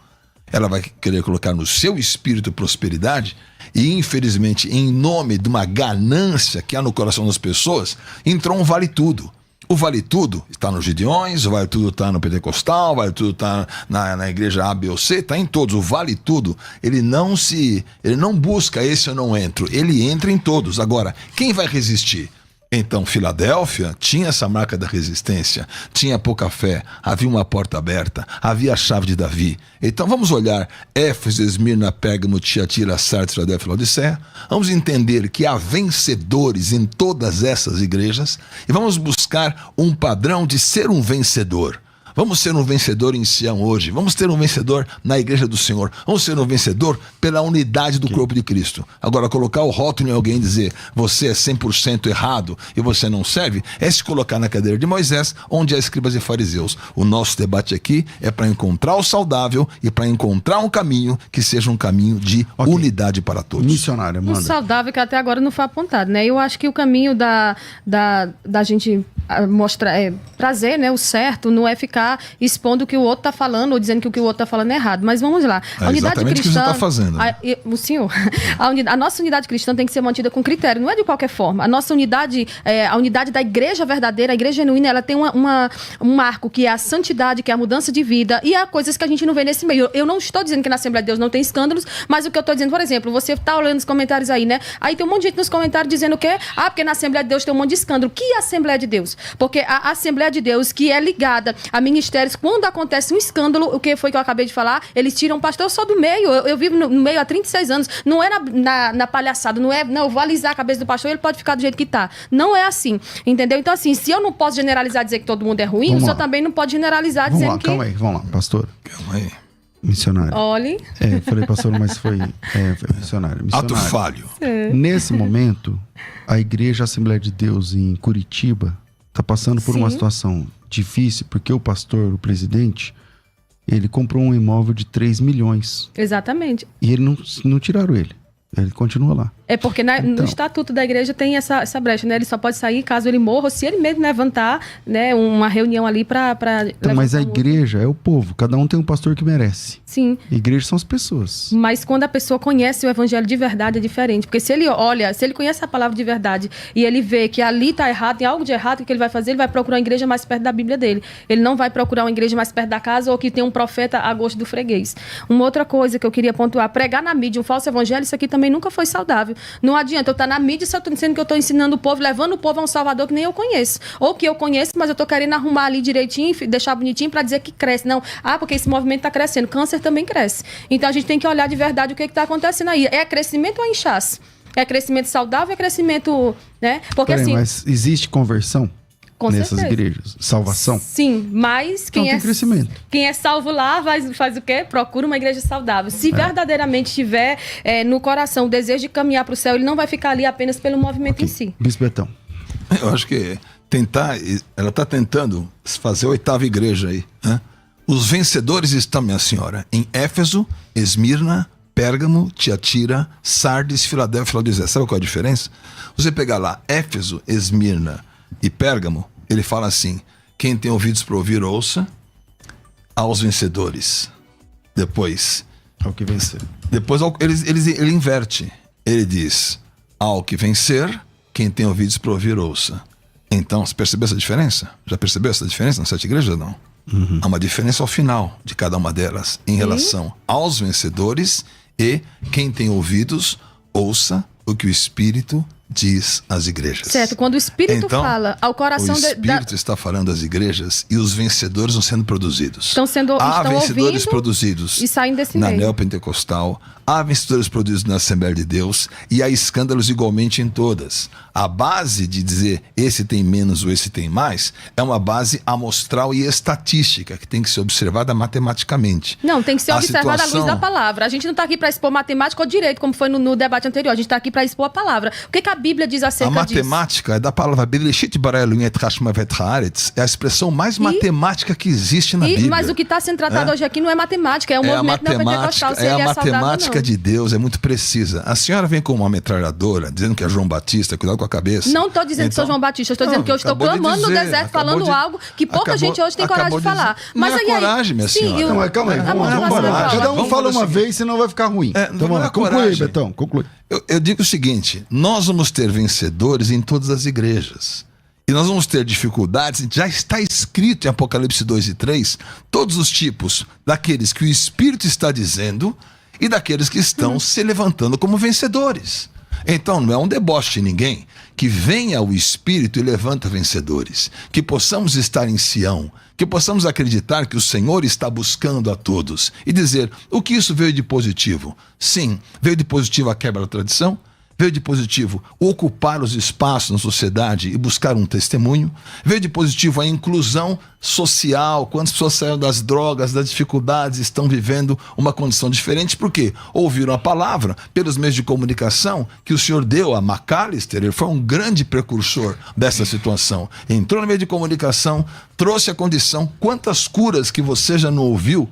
Ela vai querer colocar no seu espírito prosperidade e, infelizmente, em nome de uma ganância que há no coração das pessoas, entrou um vale-tudo. O vale-tudo está nos Gideões, o vale-tudo está no Pentecostal, o vale-tudo está na igreja A, B ou C, está em todos. O vale-tudo, ele não busca esse eu não entro, ele entra em todos. Agora, quem vai resistir? Então, Filadélfia tinha essa marca da resistência, tinha pouca fé, havia uma porta aberta, havia a chave de Davi. Então, vamos olhar Éfeso, Esmirna, Pérgamo, Tiatira, Sardes, Filadélfia e Laodiceia. Vamos entender que há vencedores em todas essas igrejas e vamos buscar um padrão de ser um vencedor. Vamos ser um vencedor em Sião hoje. Vamos ter um vencedor na igreja do Senhor. Vamos ser um vencedor pela unidade do corpo de Cristo. Agora, colocar o rótulo em alguém e dizer você é 100% errado e você não serve, é se colocar na cadeira de Moisés, onde há escribas e fariseus. O nosso debate aqui é para encontrar o saudável e para encontrar um caminho que seja um caminho de unidade para todos.
Missionária, manda.
O saudável que até agora não foi apontado, né? Eu acho que o caminho da gente mostrar, trazer, né, o certo, não é ficar expondo o que o outro está falando ou dizendo que o que o outro está falando é errado. Mas vamos lá.
A unidade exatamente cristã, o que você está fazendo. Né?
O senhor, a nossa unidade cristã tem que ser mantida com critério, não é de qualquer forma. A nossa unidade, a unidade da igreja verdadeira, a igreja genuína, ela tem um marco que é a santidade, que é a mudança de vida, e há coisas que a gente não vê nesse meio. Eu não estou dizendo que na Assembleia de Deus não tem escândalos, mas o que eu estou dizendo, por exemplo, você está olhando os comentários aí, né? Aí tem um monte de gente nos comentários dizendo o quê? Porque na Assembleia de Deus tem um monte de escândalo. Que Assembleia de Deus? Porque a Assembleia de Deus, que é ligada a ministérios, quando acontece um escândalo, o que foi que eu acabei de falar? Eles tiram o pastor. Eu sou do meio, eu vivo no meio há 36 anos. Não é na palhaçada, não, eu vou alisar a cabeça do pastor, ele pode ficar do jeito que tá. Não é assim, entendeu? Então, assim, se eu não posso generalizar dizer que todo mundo é ruim, o senhor também não pode generalizar dizendo que...
Calma aí, vamos lá, pastor.
Calma aí.
Missionário.
Olhe.
Eu falei pastor, mas foi missionário.
Ato falho.
Nesse momento, a Igreja Assembleia de Deus em Curitiba está passando por uma situação difícil, porque o pastor, o presidente, ele comprou um imóvel de 3 milhões.
Exatamente.
E ele não tiraram ele. Ele continua lá.
É porque no estatuto da igreja tem essa brecha, né? Ele só pode sair caso ele morra, ou se ele mesmo levantar, né, uma reunião ali para
então, mas a igreja é o povo. Cada um tem um pastor que merece.
Sim.
Igreja são as pessoas.
Mas quando a pessoa conhece o evangelho de verdade é diferente. Porque se ele conhece a palavra de verdade e ele vê que ali está errado, tem algo de errado, o que ele vai fazer? Ele vai procurar uma igreja mais perto da Bíblia dele. Ele não vai procurar uma igreja mais perto da casa ou que tem um profeta a gosto do freguês. Uma outra coisa que eu queria pontuar, pregar na mídia um falso evangelho, isso aqui também nunca foi saudável. Não adianta eu estar na mídia se eu estou dizendo que eu estou ensinando o povo, levando o povo a um salvador que nem eu conheço. Ou que eu conheço, mas eu estou querendo arrumar ali direitinho, deixar bonitinho para dizer que cresce. Não, porque esse movimento está crescendo. Câncer também cresce. Então a gente tem que olhar de verdade o que está acontecendo aí. É crescimento ou é inchaço? É crescimento saudável ou é crescimento... né? Porque
Peraí,
assim...
mas existe conversão?
Com
nessas
certeza.
igrejas? Salvação?
Sim, mas
Então tem crescimento.
Quem é salvo lá faz o quê? Procura uma igreja saudável. Se verdadeiramente tiver no coração o desejo de caminhar para o céu, ele não vai ficar ali apenas pelo movimento em si.
Bispo Betão.
Eu acho que ela está tentando fazer a 8ª igreja aí, né? Os vencedores estão, minha senhora, em Éfeso, Esmirna, Pérgamo, Tiatira, Sardes, Filadélfia e Filadélfia. Sabe qual é a diferença? Você pegar lá Éfeso, Esmirna e Pérgamo, ele fala assim: quem tem ouvidos para ouvir, ouça. Aos vencedores. Depois
Ao que vencer.
Depois ele inverte. Ele diz: ao que vencer, quem tem ouvidos para ouvir, ouça. Então, você percebeu essa diferença? Já percebeu essa diferença nas 7 igrejas? Não. Há uma diferença ao final de cada uma delas em relação aos vencedores e quem tem ouvidos, ouça o que o Espírito diz às igrejas.
Certo, quando o Espírito fala ao coração...
O Espírito está falando às igrejas e os vencedores estão sendo produzidos. Há vencedores produzidos
e saem desse
na
meio.
neopentecostal, há vencedores produzidos na Assembleia de Deus e há escândalos igualmente em todas. A base de dizer esse tem menos ou esse tem mais é uma base amostral e estatística que tem que ser observada matematicamente.
Não, tem que ser observada à luz da palavra. A gente não está aqui para expor matemática ou direito, como foi no debate anterior. A gente está aqui para expor a palavra. O que a Bíblia diz acerca disso?
A matemática é da palavra é a expressão mais matemática que existe na Bíblia.
Mas o que está sendo tratado hoje aqui não é matemática, é um movimento neopentecostal.
É a matemática de Deus, é muito precisa. A senhora vem com uma metralhadora dizendo que é João Batista, cuidado com a cabeça.
Não estou dizendo que sou João Batista, estou dizendo que eu estou clamando no deserto, falando algo que pouca gente hoje tem coragem de falar.
Mas não é coragem, minha senhora.
Não, mas calma aí, vamos parar. Cada um fala uma vez, senão vai ficar ruim. Então vamos lá, conclui, Betão, conclui.
Eu digo o seguinte: nós vamos ter vencedores em todas as igrejas. E nós vamos ter dificuldades, já está escrito em Apocalipse 2 e 3, todos os tipos daqueles que o Espírito está dizendo e daqueles que estão se levantando como vencedores. Então não é um deboche de ninguém. Que venha o Espírito e levanta vencedores. Que possamos estar em Sião. Que possamos acreditar que o Senhor está buscando a todos. E dizer, o que isso veio de positivo? Sim, veio de positivo a quebra da tradição. Veio de positivo ocupar os espaços na sociedade e buscar um testemunho. Veio de positivo a inclusão social. Quantas pessoas saíram das drogas, das dificuldades, estão vivendo uma condição diferente. Por quê? Ouviram a palavra pelos meios de comunicação que o Senhor deu a McAllister. Ele foi um grande precursor dessa situação. Entrou no meio de comunicação, trouxe a condição. Quantas curas que você já não ouviu?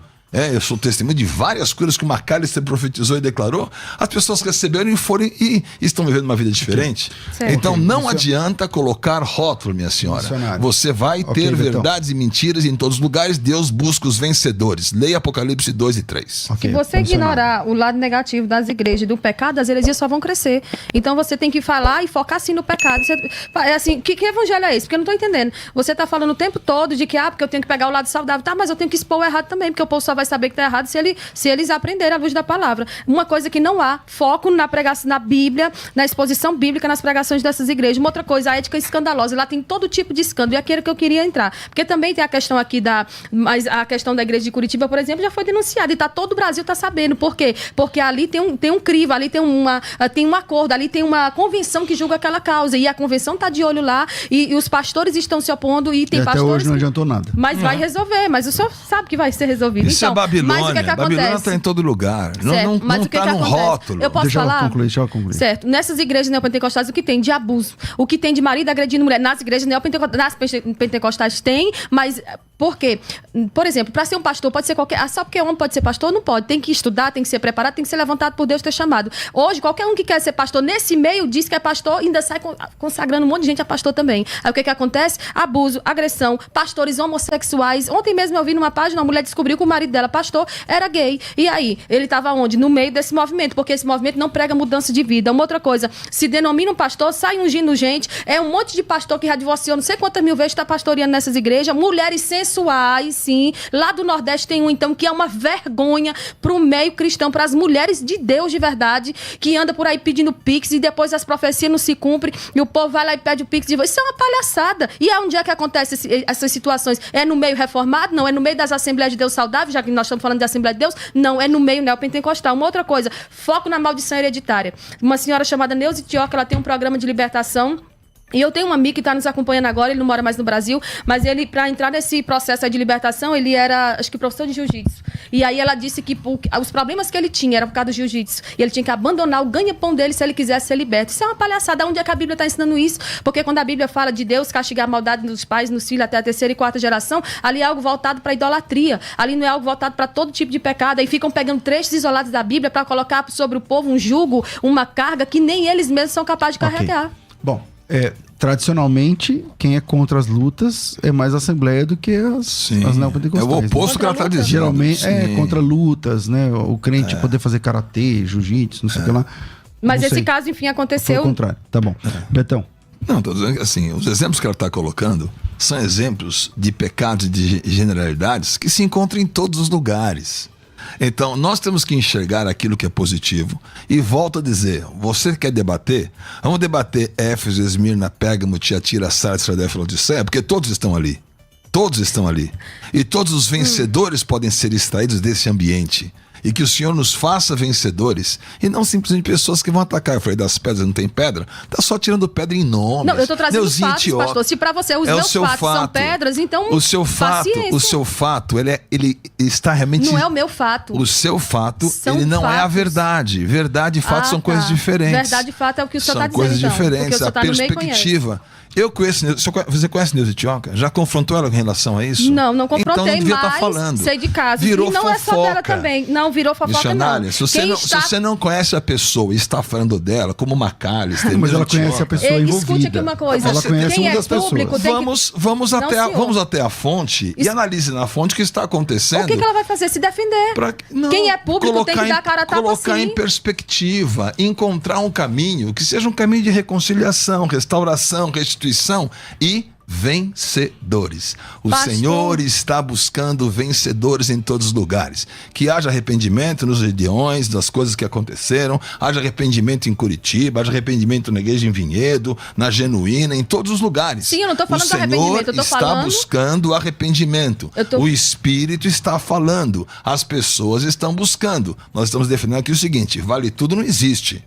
Eu sou testemunho de várias curas que o McAllister profetizou e declarou. As pessoas receberam e foram e estão vivendo uma vida diferente. Certo. Então não adianta colocar rótulo, minha senhora. Você vai ter verdades e mentiras em todos os lugares. Deus busca os vencedores. Leia Apocalipse 2 e 3.
Se você ignorar o lado negativo das igrejas e do pecado, as heresias só vão crescer. Então você tem que falar e focar assim no pecado. Assim, que evangelho é esse? Porque eu não estou entendendo. Você está falando o tempo todo de que porque eu tenho que pegar o lado saudável. Tá, mas eu tenho que expor o errado também, porque o povo só vai saber que está errado se eles aprenderem a luz da palavra. Uma coisa que não há foco na pregação, na Bíblia, na exposição bíblica, nas pregações dessas igrejas. Uma outra coisa, a ética escandalosa. Lá tem todo tipo de escândalo. E aquilo que eu queria entrar. Porque também tem a questão aqui mas a questão da igreja de Curitiba, por exemplo, já foi denunciada. E todo o Brasil está sabendo. Por quê? Porque ali tem um crivo, ali tem um acordo, ali tem uma convenção que julga aquela causa. E a convenção está de olho lá e os pastores estão se opondo e tem pastores...
Até hoje não adiantou nada.
Mas vai resolver. Mas o senhor sabe que vai ser resolvido.
Isso
então,
Babilônia.
Mas o que é que
Babilônia
acontece?
está em todo lugar.
Certo,
Não
mas o que
está
que
no
acontece?
rótulo.
Eu posso
Deixa
falar?
deixa ela concluir.
Certo. Nessas igrejas neopentecostais, o que tem de abuso? O que tem de marido agredindo mulher? Nas igrejas neopentecostais, nas pentecostais tem, mas por quê? Por exemplo, para ser um pastor, pode ser qualquer... só porque homem pode ser pastor? Não pode. Tem que estudar, tem que ser preparado, tem que ser levantado por Deus, ter chamado. Hoje, qualquer um que quer ser pastor nesse meio diz que é pastor, ainda sai consagrando um monte de gente a pastor também. Aí o que acontece? Abuso, agressão, pastores homossexuais. Ontem mesmo eu vi numa página, uma mulher descobriu que o marido dela, pastor, era gay. E aí? Ele estava onde? No meio desse movimento, porque esse movimento não prega mudança de vida. Uma outra coisa, se denomina um pastor, sai ungindo gente, é um monte de pastor que já divorciou não sei quantas mil vezes, está pastoreando nessas igrejas, mulheres sensuais, sim. Lá do Nordeste tem um, então, que é uma vergonha pro meio cristão, para as mulheres de Deus de verdade, que anda por aí pedindo pix e depois as profecias não se cumprem e o povo vai lá e pede o pix de volta. Isso é uma palhaçada. E onde é que acontece essas situações? É no meio reformado? Não. É no meio das Assembleias de Deus saudáveis, já que nós estamos falando de Assembleia de Deus? Não. É no meio neopentecostal. Uma outra coisa, foco na maldição hereditária. Uma senhora chamada Neuza Tioca, ela tem um programa de libertação. E eu tenho um amigo que está nos acompanhando agora, ele não mora mais no Brasil, mas ele, para entrar nesse processo aí de libertação, ele era, acho que, professor de jiu-jitsu. E aí ela disse que os problemas que ele tinha eram por causa do jiu-jitsu. E ele tinha que abandonar o ganha-pão dele se ele quisesse ser liberto. Isso é uma palhaçada. Onde é que a Bíblia está ensinando isso? Porque quando a Bíblia fala de Deus castigar a maldade nos pais, nos filhos, até a 3ª e 4ª geração, ali é algo voltado para idolatria. Ali não é algo voltado para todo tipo de pecado. Aí ficam pegando trechos isolados da Bíblia para colocar sobre o povo um jugo, uma carga que nem eles mesmos são capazes de carregar.
Bom, tradicionalmente, quem é contra as lutas é mais a Assembleia do que as neopentecostais.
É o oposto que ela está dizendo.
Geralmente
Sim.
contra lutas, né? O crente poder fazer karatê, jiu-jitsu, não sei o que lá.
Mas esse caso, enfim, aconteceu...
Foi o contrário. Tá bom. Betão.
Não, estou dizendo que assim, os exemplos que ela está colocando são exemplos de pecados e de generalidades que se encontram em todos os lugares. Então, nós temos que enxergar aquilo que é positivo. E volto a dizer, você quer debater? Vamos debater Éfeso, Esmirna, Pérgamo, Tiatira, Sardes, Filadélfia, Laodiceia, porque todos estão ali. Todos estão ali. E todos os vencedores podem ser extraídos desse ambiente. E que o Senhor nos faça vencedores e não simplesmente pessoas que vão atacar. Eu falei, das pedras não tem pedra? Tá só tirando pedra em nome.
Não, eu tô trazendo fatos, pastor. Se para você os meus fatos são pedras, então
o seu fato, ele está realmente...
Não é o meu fato.
O seu fato, ele não é a verdade. Verdade e fato são coisas diferentes.
Verdade e fato é o que o senhor está dizendo,
são coisas diferentes. A perspectiva... Eu conheço, você conhece Neuza Tioca? Já confrontou ela em relação a isso?
Não confrontei,
então não devia
mas
estar falando.
Sei de casos.
Virou
e não
fofoca.
É só dela também. Não, virou fofoca
Missionária,
não.
Se você não conhece a pessoa e está falando dela, como Macalester,
mas ela conhece a pessoa envolvida.
Escute aqui uma coisa.
Ela conhece uma das pessoas.
Vamos até a fonte e analise na fonte o que está acontecendo.
O que ela vai fazer? Se defender. Quem é público tem que dar a cara a tapa,
colocar
sim.
em perspectiva, encontrar um caminho que seja um caminho de reconciliação, restauração, restituição e vencedores. O Senhor está buscando vencedores em todos os lugares. Que haja arrependimento nos Gideões, das coisas que aconteceram, haja arrependimento em Curitiba, haja arrependimento na igreja em Vinhedo, na Genuína, em todos os lugares.
Sim, eu não estou falando do arrependimento, eu tô falando...
O Senhor está buscando arrependimento. O Espírito está falando. As pessoas estão buscando. Nós estamos defendendo aqui o seguinte, vale tudo não existe.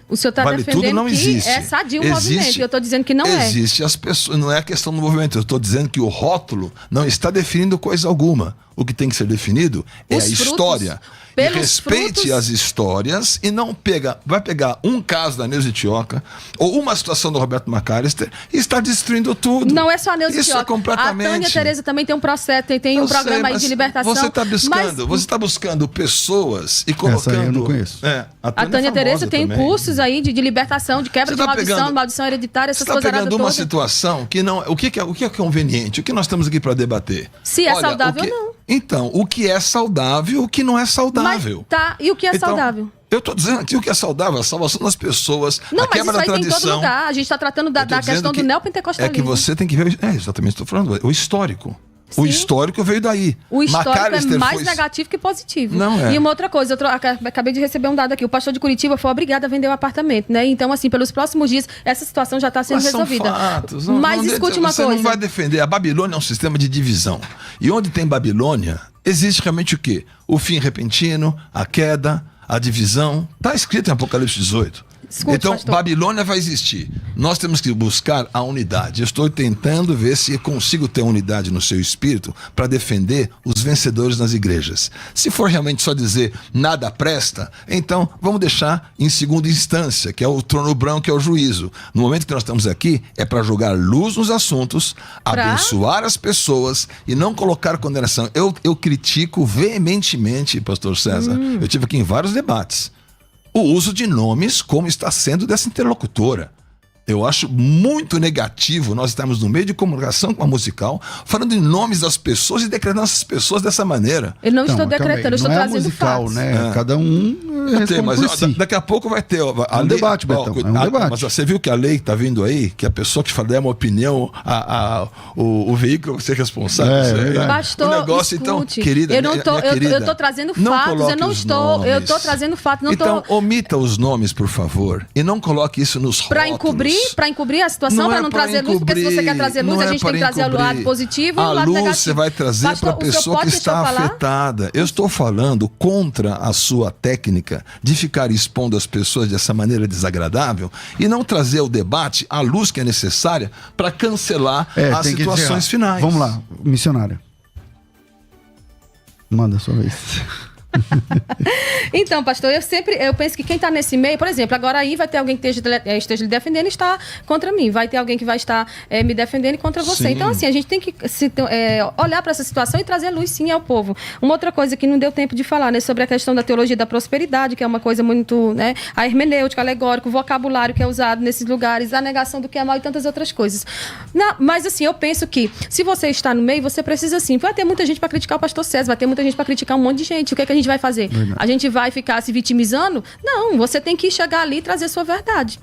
O senhor está defendendo
não
que
existe.
É sadio o movimento. Eu estou dizendo que não é.
Existe as pessoas, não é a questão do movimento. Eu estou dizendo que o rótulo não está definindo coisa alguma. O que tem que ser definido é a história. E respeite as histórias e não vai pegar um caso da Neuza Tioca ou uma situação do Roberto Macalester e está destruindo tudo.
Não é só a Neuza Tioca.
Isso é completamente...
A Tânia Tereza também tem um processo, tem um programa aí de libertação.
Você está buscando pessoas e colocando...
Essa aí eu não conheço.
A Tânia Tereza tem cursos aí de libertação, de quebra de maldição, maldição hereditária, essas coisas.
Você está pegando uma situação que não... O que é conveniente? O que nós estamos aqui para debater?
Se é saudável ou não.
Então, o que é saudável e o que não é saudável.
E o que é saudável?
Eu estou dizendo aqui o que é saudável, a salvação das pessoas, a quebra da tradição. Não, mas isso aí tem em todo lugar. A
gente está tratando da questão do neopentecostalismo.
É que você tem que ver... exatamente, estou falando. O histórico. Sim. O histórico veio daí.
O histórico é mais negativo que positivo.
Não é.
E uma outra coisa, acabei de receber um dado aqui. O pastor de Curitiba foi obrigado a vender o apartamento, né? Então, assim, pelos próximos dias, essa situação já está sendo resolvida.
São fatos.
Mas escute uma coisa.
Você não vai defender. A Babilônia é um sistema de divisão. E onde tem Babilônia, existe realmente o quê? O fim repentino, a queda, a divisão. Está escrito em Apocalipse 18.
Escute,
então,
pastor.
Babilônia vai existir. Nós temos que buscar a unidade. Eu estou tentando ver se eu consigo ter unidade no seu espírito para defender os vencedores nas igrejas. Se for realmente só dizer nada presta, então vamos deixar em segunda instância, que é o trono branco, que é o juízo. No momento que nós estamos aqui, é para jogar luz nos assuntos, abençoar as pessoas e não colocar condenação. Eu critico veementemente, pastor César, eu tive aqui em vários debates, o uso de nomes como está sendo dessa interlocutora. Eu acho muito negativo nós estarmos no meio de comunicação com a musical, falando em nomes das pessoas e decretando essas pessoas dessa maneira.
Eu não estou
Calma aí,
decretando, eu estou
não é
trazendo
musical,
fatos.
né? Cada um responde
Mas
por si.
daqui a pouco vai ter a
um
lei,
debate, Betão, é um debate.
Mas você viu que a lei está vindo aí, que a pessoa que der uma opinião, o veículo vai ser responsável.
É,
Isso aí.
verdade.
Pastor,
O negócio,
escute,
então, querida,
eu não tô,
minha querida,
eu tô trazendo
não
fatos,
coloque
eu não
os
estou, eu
nomes.
tô trazendo fatos, não
Então,
tô
omita os nomes, por favor, e não coloque isso nos
para encobrir a situação, para não trazer luz, porque se você quer trazer luz, a gente tem que trazer o lado positivo e o lado negativo.
A luz você vai trazer para a pessoa que está afetada. Eu estou falando contra a sua técnica de ficar expondo as pessoas dessa maneira desagradável e não trazer o debate, a luz que é necessária para cancelar as
tem que
situações
encerrar.
finais.
Vamos lá, missionária. Manda a sua vez.
Então, pastor, eu penso que quem está nesse meio, por exemplo, agora aí vai ter alguém que esteja lhe defendendo e está contra mim, vai ter alguém que vai estar me defendendo contra você.
Sim.
Então, assim, a gente tem que olhar para essa situação e trazer luz, sim, ao povo. Uma outra coisa que não deu tempo de falar, né, sobre a questão da teologia da prosperidade, que é uma coisa muito, né, a hermenêutica, alegórico, o vocabulário que é usado nesses lugares, a negação do que é mal e tantas outras coisas. Mas, assim, eu penso que se você está no meio, você precisa, sim, vai ter muita gente para criticar o pastor César, vai ter muita gente para criticar um monte de gente. O que é que a gente vai fazer?
Verdade.
A gente vai ficar se vitimizando? Não, você tem que chegar ali e trazer sua verdade.